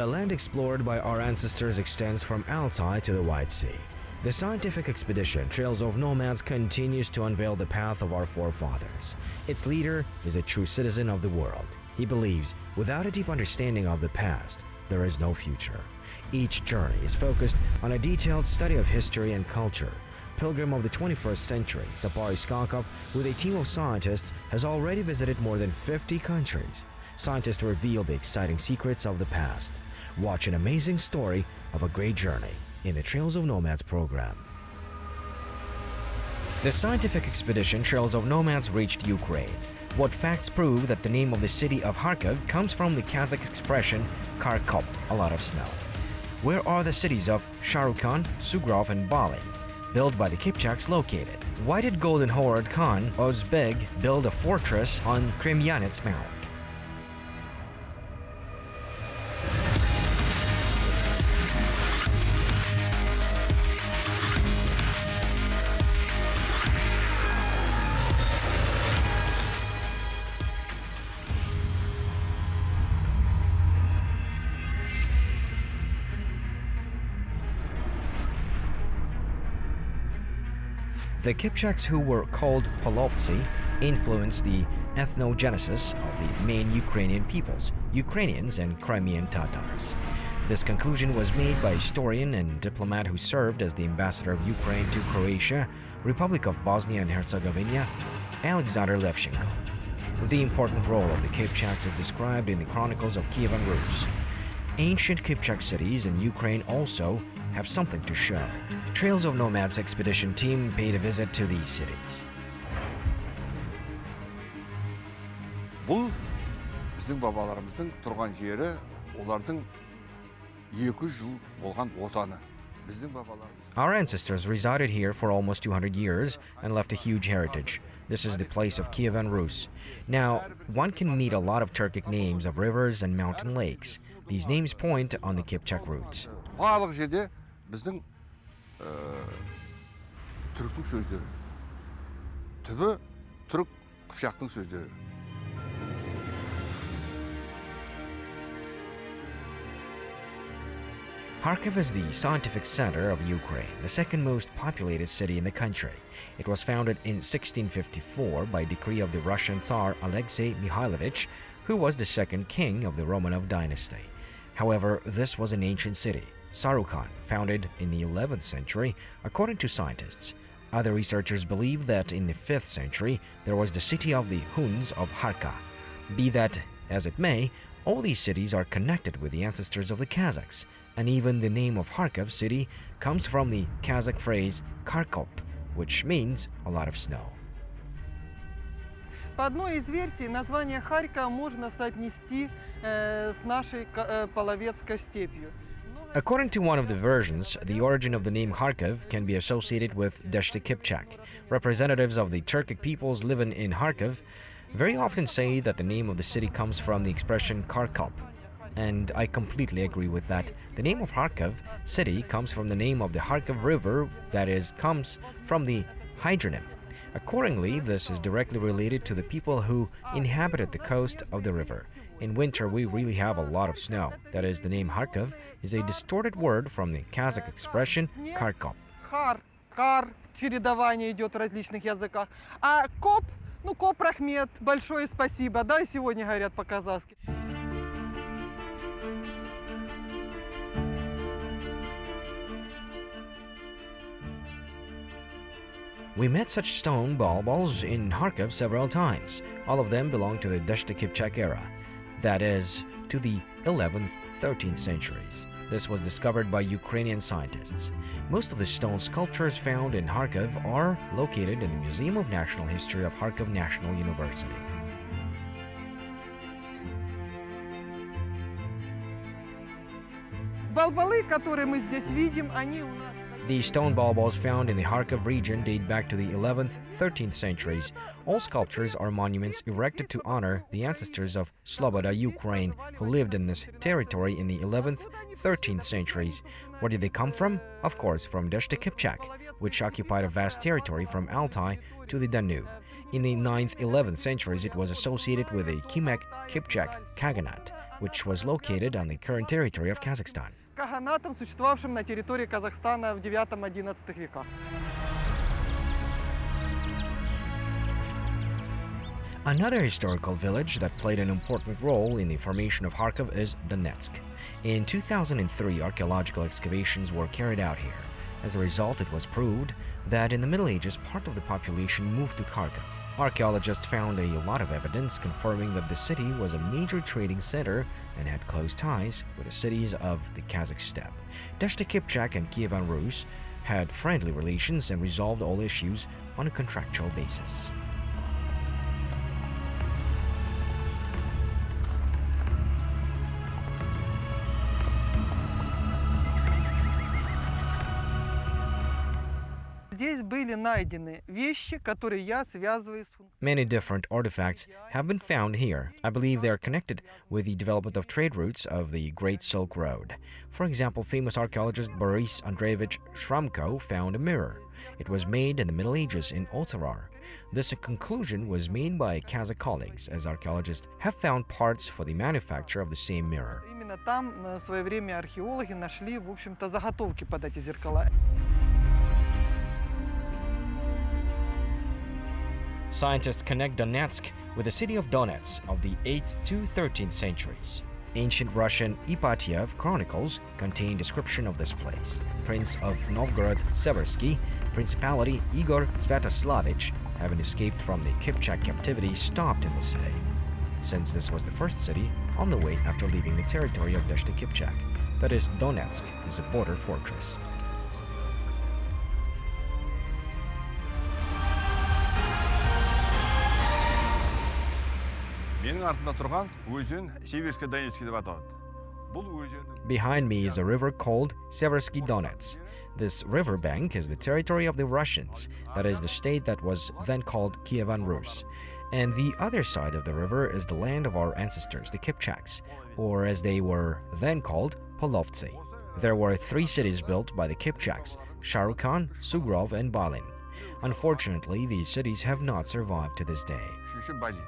The land explored by our ancestors extends from Altai to the White Sea. The scientific expedition Trails of Nomads continues to unveil the path of our forefathers. Its leader is a true citizen of the world. He believes, without a deep understanding of the past, there is no future. Each journey is focused on a detailed study of history and culture. Pilgrim of the 21st century, Sapar Iskakov, with a team of scientists, has already visited more than 50 countries. Scientists reveal the exciting secrets of the past. Watch an amazing story of a great journey in the Trails of Nomads program. The scientific expedition Trails of Nomads reached Ukraine. What facts prove that the name of the city of Kharkov comes from the Kazakh expression Kharkov, a lot of snow? Where are the cities of Sharukan, Sugrov and Balin, built by the Kypchaks, located? Why did Golden Horde Khan Uzbek build a fortress on Kremenets Mount? The Kypchaks, who were called Polovtsi, influenced the ethnogenesis of the main Ukrainian peoples, Ukrainians and Crimean Tatars. This conclusion was made by historian and diplomat who served as the ambassador of Ukraine to Croatia, Republic of Bosnia and Herzegovina, Alexander Levchenko. The important role of the Kypchaks is described in the Chronicles of Kievan Rus. Ancient Kypchak cities in Ukraine also have something to show. Trails of Nomads expedition team paid a visit to these cities. Бұл біздің бабаларымыздың тұрған жері, олардың 200 жыл болған отаны. Біздің бабаларымыз. Our ancestors resided here for almost 200 years and left a huge heritage. This is the place of Kievan Rus. Now, one can meet a lot of Turkic names of rivers and mountain lakes. These names point on the Kypchak roots. Барлық жерде біздің түріктің сөздері. Түбі түрік Қыпшақтың сөздері. Kharkov is the scientific center of Ukraine, the second most populated city in the country. It was founded in 1654 by decree of the Russian Tsar Alexei Mikhailovich, who was the second king of the Romanov dynasty. However, this was an ancient city. Sharukan, founded in the 11th century, according to scientists. Other researchers believe that in the 5th century there was the city of the Huns of Kharkov. Be that as it may, all these cities are connected with the ancestors of the Kazakhs, and even the name of Kharkov city comes from the Kazakh phrase Kharkov, which means a lot of snow. По одной из версий, название Харькова можно соотнести с нашей Половецкой степью. According to one of the versions, the origin of the name Kharkov can be associated with Deshti Kypchak. Representatives of the Turkic peoples living in Kharkov very often say that the name of the city comes from the expression Kharkov. And I completely agree with that. The name of Kharkov city comes from the name of the Kharkov river, that is, comes from the hydronym. Accordingly, this is directly related to the people who inhabited the coast of the river. In winter, we really have a lot of snow. That is, the name Kharkov is a distorted word from the Kazakh expression Kharkov. Кар, чередование идет в различных языках. А коп, коп рахмет, большое спасибо, да, и сегодня говорят по-казахски. We met such stone balls in Kharkov several times. All of them belong to the Deshti Kypchak era, that is, to the 11th, 13th centuries. This was discovered by Ukrainian scientists. Most of the stone sculptures found in Kharkov are located in the Museum of National History of Kharkov National University. Балбалы, которые мы здесь видим, они у нас... The stone balls found in the Kharkov region date back to the 11th, 13th centuries. All sculptures are monuments erected to honor the ancestors of Sloboda Ukraine, who lived in this territory in the 11th, 13th centuries. Where did they come from? Of course, from Deshti Kypchak, which occupied a vast territory from Altai to the Danube. In the 9th, 11th centuries, it was associated with the Kypchak Khaganate. which was located on the current territory of Kazakhstan. Каганатом, существовавшим на территории Казахстана в IX-XI веках. Another historical village that played an important role in the formation of Kharkov is Donetsk. In 2003, archaeological excavations were carried out here. As a result, it was proved that in the Middle Ages, part of the population moved to Kharkov. Archaeologists found a lot of evidence confirming that the city was a major trading center and had close ties with the cities of the Kazakh steppe. Deshta Kypchak and Kievan Rus had friendly relations and resolved all issues on a contractual basis. Здесь были найдены вещи, которые я связываю с Many different artifacts have been found here. I believe they are connected with the development of trade routes of the Great Silk Road. For example, famous archaeologist Boris Andreevich Shramko found a mirror. It was made in the Middle Ages in Otarar. This conclusion was made by Kazakh colleagues, as archaeologists have found parts for the manufacture of the same mirror. Именно там в свое время археологи нашли, в общем-то, заготовки под эти зеркала. Scientists connect Donetsk with the city of Donetsk of the 8th to 13th centuries. Ancient Russian Ipatiev chronicles contain description of this place. Prince of Novgorod Seversky, Principality Igor Sviatoslavich, having escaped from the Kypchak captivity, stopped in the city, since this was the first city on the way after leaving the territory of Deshta Kypchak. That is, Donetsk is a border fortress. Менің артында тұрған өзен Северский Донецкий деп аталады. Бұл өзеннің Behind me is a river called Seversky Donets. This river bank is the territory of the Russians, that is, the state that was then called Kievan Rus. And the other side of the river is the land of our ancestors, the Kypchaks, or as they were then called, Polovtsy. There were 3 cities built by the Kypchaks: Sharukan, Sugrov, and Balin. Unfortunately, these cities have not survived to this day. үшінші Балин.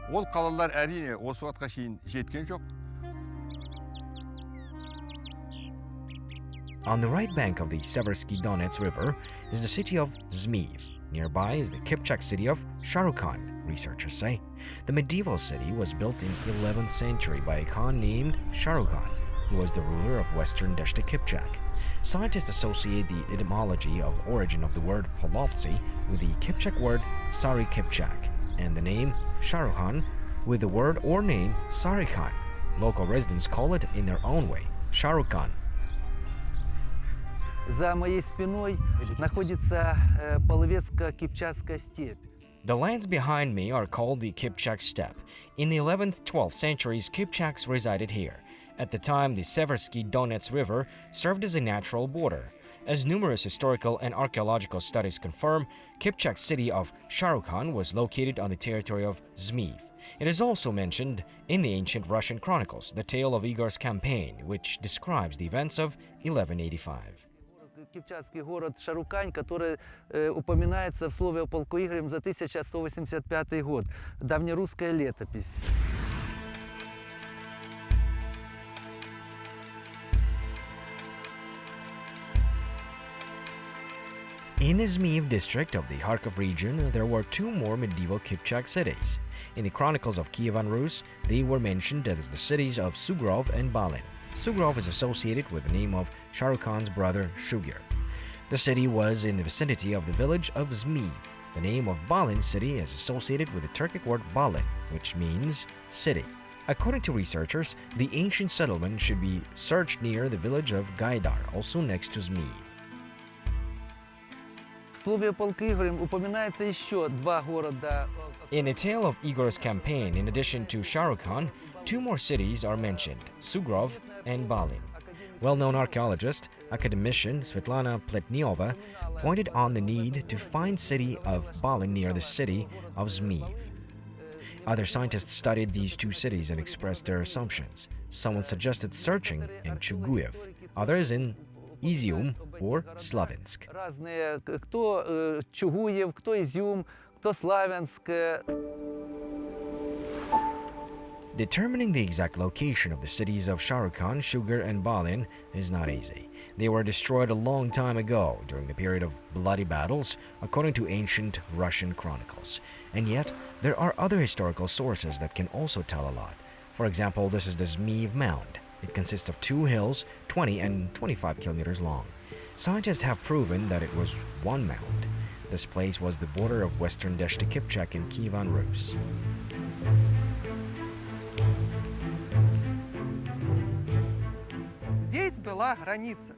Ол қалалар әрине осы уақытқа шейін жеткен жоқ. On the right bank of the Seversky Donets River is the city of Zmiv. Nearby is the Kypchak city of Sharukan, researchers say. The medieval city was built in 11th century by a Khan named Sharukan, who was the ruler of western Deshta Kypchak. Scientists associate the etymology of origin of the word Polovtsy with the Kypchak word Sari Kypchak, and the name Sharukan with the word or name Sarikhan. Local residents call it in their own way, Sharukan. За моей спиной находится Половецко-Кипчакская степь. The lands behind me are called the Kypchak steppe. In the 11th, 12th centuries, Kypchaks resided here. At the time, the Seversky Donets River served as a natural border. As numerous historical and archaeological studies confirm, Kypchak city of Sharukan was located on the territory of Zmiv. It is also mentioned in the ancient Russian chronicles, the tale of Igor's campaign, which describes the events of 1185. Кипчакский город Шарукань, который упоминается в слове о полку Игорем за 1185 год. Давнерусская летопись. In the Zmiv district of the Kharkov region, there were 2 more medieval Kypchak cities. In the chronicles of Kievan Rus, they were mentioned as the cities of Sugrov and Balin. Sugrov is associated with the name of Sharukan's brother Shugir. The city was in the vicinity of the village of Zmiv. The name of Balin city is associated with the Turkic word Balin, which means city. According to researchers, the ancient settlement should be searched near the village of Gaidar, also next to Zmiv. В слове о полку Игорем упоминается еще 2 города. In the tale of Igor's campaign, in addition to Sharukan, 2 more cities are mentioned, Sugrov and Balin. Well-known archaeologist, academician Svetlana Pletniova pointed on the need to find city of Balin near the city of Zmiv. Other scientists studied these 2 cities and expressed their assumptions. Someone suggested searching in Chuguyev, others in Izium or Slavinsk. Разные, кто Чугуев, кто Изюм, кто Славянск. Determining the exact location of the cities of Sharukan, Sugar, and Balin is not easy. They were destroyed a long time ago during the period of bloody battles, according to ancient Russian chronicles. And yet, there are other historical sources that can also tell a lot. For example, this is the Zmiev Mound. It consists of 2 hills, 20 and 25 kilometers long. Scientists have proven that it was one mound. This place was the border of western Deshta Kypchak and Kievan Rus. Здесь была граница.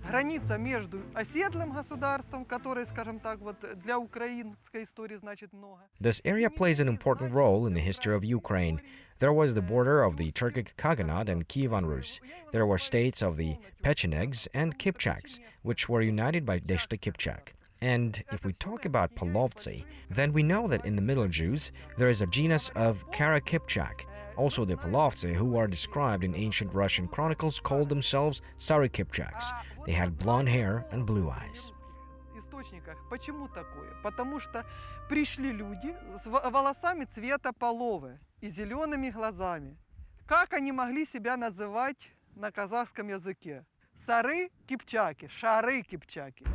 Граница между оседлым государством, которое, скажем так, вот для украинской истории значит много. This area plays an important role in the history of Ukraine. There was the border of the Turkic Khaganate and Kievan Rus. There were states of the Pechenegs and Kypchaks, which were united by Deshta Kypchak. And if we talk about Polovtsi, then we know that in the Middle Jews, there is a genus of Kara Kypchak. Also, the Polovtsi, who are described in ancient Russian chronicles, called themselves Sary Kypchaks. They had blonde hair and blue eyes. Источниках. Почему такое? Потому что пришли люди с волосами цвета половы и зелеными глазами. Как они могли себя называть на казахском языке? Сары Кипчаки, Шары Кипчаки.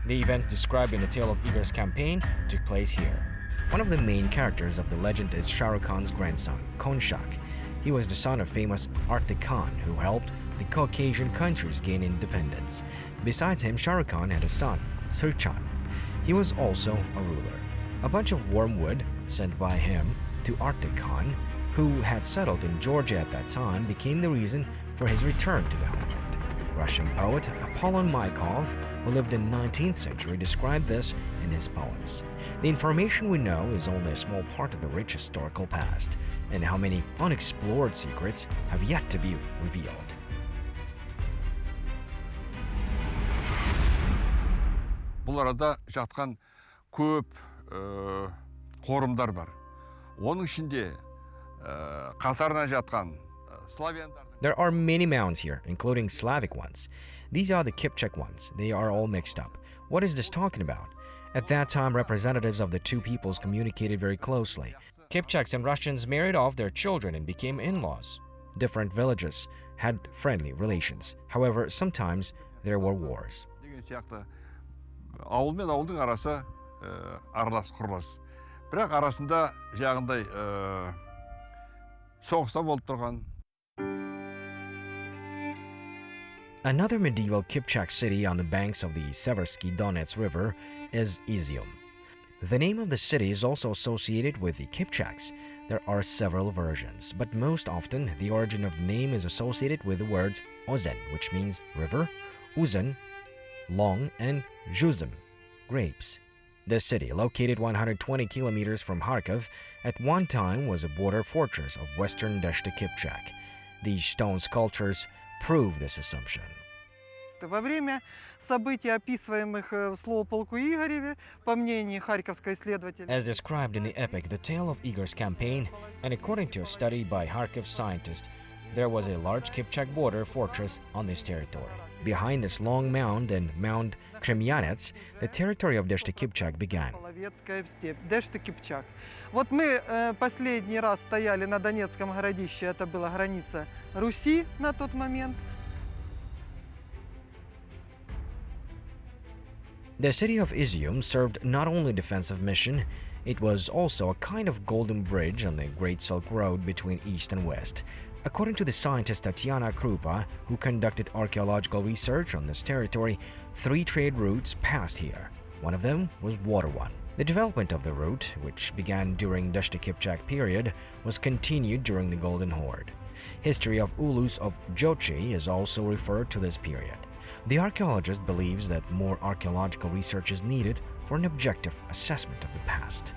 The events described in the tale of Igor's campaign took place here. One of the main characters of the legend is Sharukan's grandson, Kypchak. He was the son of famous Artik Khan, who helped the Caucasian countries gain independence. Besides him, Sharukan had a son, Sirchan. He was also a ruler. A bunch of wormwood sent by him to Artik Khan, who had settled in Georgia at that time, became the reason for his return to the homeland. Russian poet Apollon Maikov, who lived in the 19th century, described this in his poems. The information we know is only a small part of the rich historical past, and how many unexplored secrets have yet to be revealed. Бұл арада жатқан көп қорымдар бар. Оның ішінде қатарына жатқан славяндар. There are many mounds here, including Slavic ones. These are the Kypchak ones. They are all mixed up. What is this talking about? At that time, representatives of the two peoples communicated very closely. Kypchaks and Russians married off their children and became in-laws. Different villages had friendly relations. However, sometimes there were wars. Деген сияқты ауыл мен ауылдың арасы аралас құрлас. Бірақ арасында жағындай соғыста болып тұрған. Another medieval Kypchak city on the banks of the Seversky Donets River is Izium. The name of the city is also associated with the Kypchaks. There are several versions, but most often the origin of the name is associated with the words Ozen, which means river, Uzan, long, and Zhuzim, grapes. This city, located 120 kilometers from Kharkov, at one time was a border fortress of western Deshta Kypchak. These stone sculptures prove this assumption. Во время событий, описываемых в «Слово полку Игореве», по мнению харьковской исследователя, As described in the epic The Tale of Igor's Campaign, and according to a study by Kharkov scientists, there was a large Kypchak border fortress on this territory. Behind this long mound and Mount Kremenets, the territory of Deshta Kypchak began. Половецкая степь, Дешта Кипчак. Вот мы последний раз стояли на Донецком городище, это была граница Руси на тот момент. The city of Izium served not only a defensive mission, it was also a kind of golden bridge on the Great Silk Road between East and West. According to the scientist Tatiana Krupa, who conducted archaeological research on this territory, 3 trade routes passed here. One of them was water one. The development of the route, which began during Deshta Kypchak period, was continued during the Golden Horde. History of Ulus of Joly is also referred to this period. The archaeologist believes that more archaeological research is needed for an objective assessment of the past.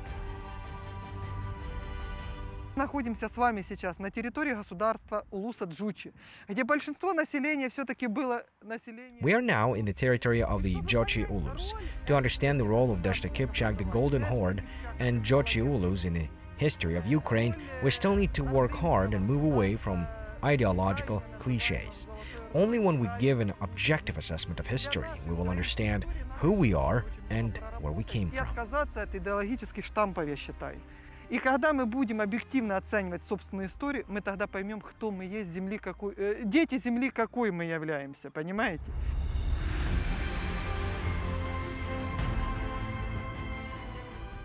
Находимся с вами сейчас на территории государства Улуса-Джучи, где большинство населения все-таки было население... We are now in the territory of the Jochi Ulus. To understand the role of Deshta Kypchak, the Golden Horde, and Jochi Ulus in the history of Ukraine, we still need to work hard and move away from ideological cliches. Only when we give an objective assessment of history, we will understand who we are and where we came И from. отказаться от идеологических штампов, я считаю. И когда мы будем объективно оценивать собственную историю, мы тогда поймем, кто мы есть, дети земли, какой мы являемся, понимаете?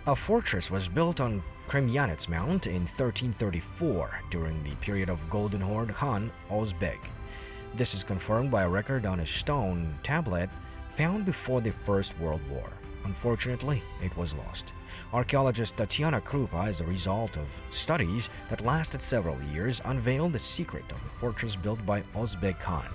A fortress was built on Kremenets Mount in 1334 during the period of Golden Horde Khan Uzbek. This is confirmed by a record on a stone tablet found before the First World War. Unfortunately, it was lost. Archaeologist Tatiana Krupa, as a result of studies that lasted several years, unveiled the secret of the fortress built by Uzbek Khan.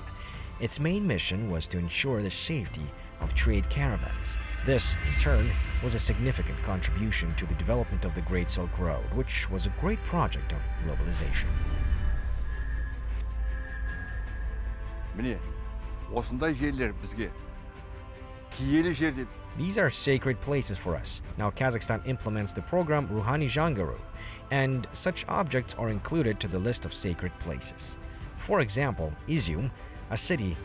Its main mission was to ensure the safety of trade caravans. This, in turn, was a significant contribution to the development of the Great Silk Road, which was a great project of globalization. міне осындай жерлер бізге киелі жер деп. These are sacred places for us. Now Kazakhstan implements the program Ruhani Jangaru, and such objects are included to the list of sacred places. For example, Izyum, a city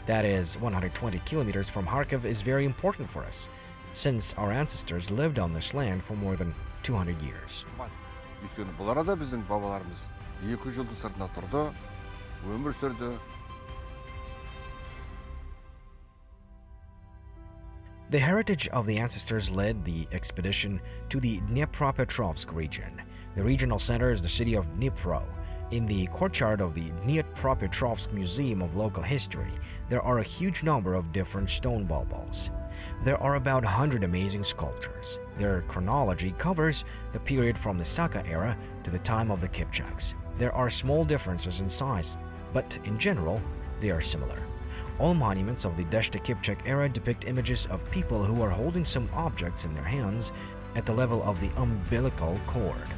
that is 120 kilometers from Kharkov, is very important for us, since our ancestors lived on this land for more than 200 years. өйткені бұл арада біздің бабаларымыз 200 жылдың сыртына тұрды, өмір сүрді. The heritage of the ancestors led the expedition to the Dnepropetrovsk region. The regional center is the city of Dnipro. In the courtyard of the Dnepropetrovsk Museum of Local History, there are a huge number of different stone balls. There are about 100 amazing sculptures. Their chronology covers the period from the Saka era to the time of the Kypchaks. There are small differences in size, but in general, they are similar. All monuments of the Deshta Kypchak era depict images of people who are holding some objects in their hands at the level of the umbilical cord.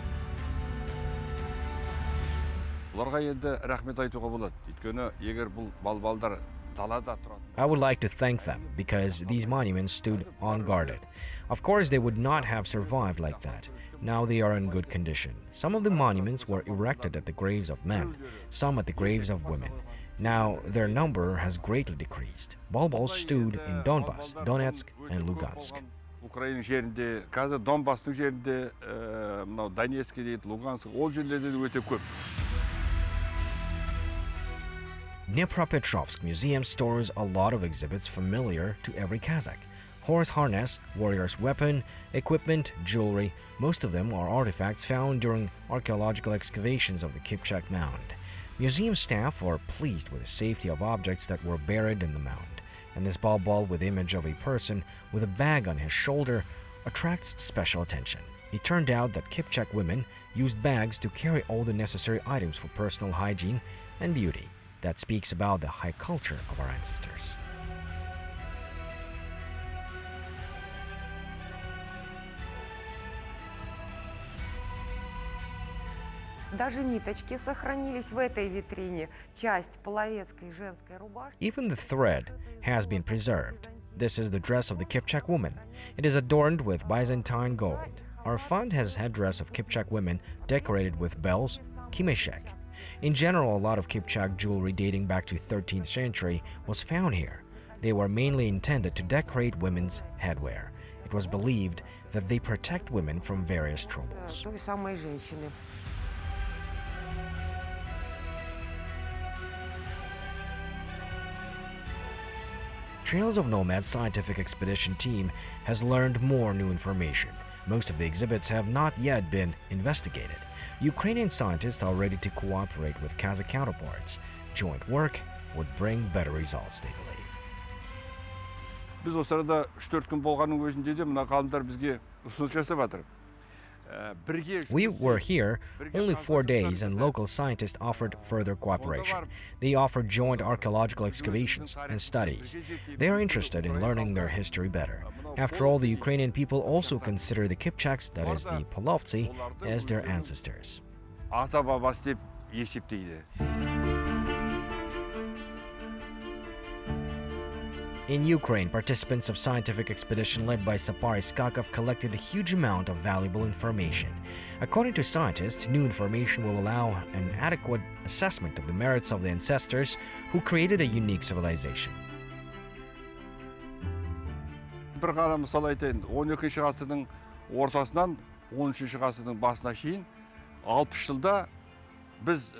Бұларға енді рахмет айтуға болады. Өйткені егер бұл балбалдар далада тұрады. I would like to thank them because these monuments stood unguarded. Of course, they would not have survived like that. Now they are in good condition. Some of the monuments were erected at the graves of men, some at the graves of women. Now their number has greatly decreased. Balbals stood in Donbass, Donetsk, and Lugansk. Украина жерінде, қазір Донбастың жерінде, мынау Донецкке дейді, Луганск, ол жерлерде өте көп. Dnepropetrovsk Museum stores a lot of exhibits familiar to every Kazakh. Horse harness, warrior's weapon, equipment, jewelry, most of them are artifacts found during archaeological excavations of the Kypchak mound. Museum staff are pleased with the safety of objects that were buried in the mound, and this ball with image of a person with a bag on his shoulder attracts special attention. It turned out that Kypchak women used bags to carry all the necessary items for personal hygiene and beauty. That speaks about the high culture of our ancestors. Даже ниточки сохранились в этой витрине. Часть половецкой женской рубашки. Even the thread has been preserved. This is the dress of the Kypchak woman. It is adorned with Byzantine gold. Our fund has headdress of Kypchak women decorated with bells, kimeshek. In general, a lot of Kypchak jewelry dating back to 13th century was found here. They were mainly intended to decorate women's headwear. It was believed that they protect women from various troubles. Той самой женщины. Trails of Nomads scientific expedition team has learned more new information. Most of the exhibits have not yet been investigated. Ukrainian scientists are ready to cooperate with Kazakh counterparts. Joint work would bring better results, they believe. Біз осы арада 3-4 күн болғанның өзінде де мына ғалымдар бізге ұсыныс жасап жатыр. We were here only 4 days and local scientists offered further cooperation. They offered joint archaeological excavations and studies. They are interested in learning their history better. After all, the Ukrainian people also consider the Kypchaks, that is the Polovtsi, as their ancestors. Ата бабасы деп есептейді. In Ukraine, participants of scientific expedition led by Sapar Iskakov collected a huge amount of valuable information. According to scientists, new information will allow an adequate assessment of the merits of the ancestors who created a unique civilization. бір ғана мысал айтайын. 12-ші ғасырдың ортасынан 13-ші ғасырдың басына шейін 60 жылда біз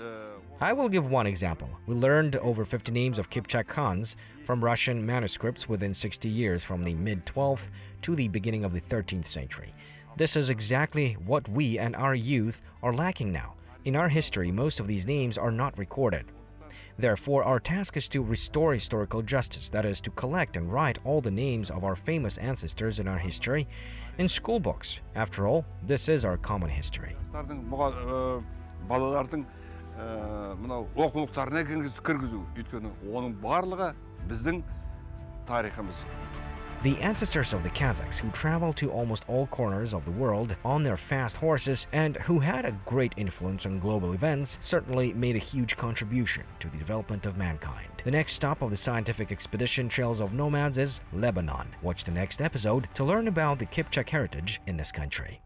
I will give one example. We learned over 50 names of Kypchak Khans from Russian manuscripts within 60 years from the mid-12th to the beginning of the 13th century. This is exactly what we and our youth are lacking now. In our history, most of these names are not recorded. Therefore, our task is to restore historical justice, that is, to collect and write all the names of our famous ancestors in our history in school books. After all, this is our common history. Балалардың мынау оқулықтарына кіргізу, өйткені оның барлығы біздің тарихымыз. The ancestors of the Kazakhs who traveled to almost all corners of the world on their fast horses and who had a great influence on global events certainly made a huge contribution to the development of mankind. The next stop of the scientific expedition Trails of Nomads is Lebanon. Watch the next episode to learn about the Kypchak heritage in this country.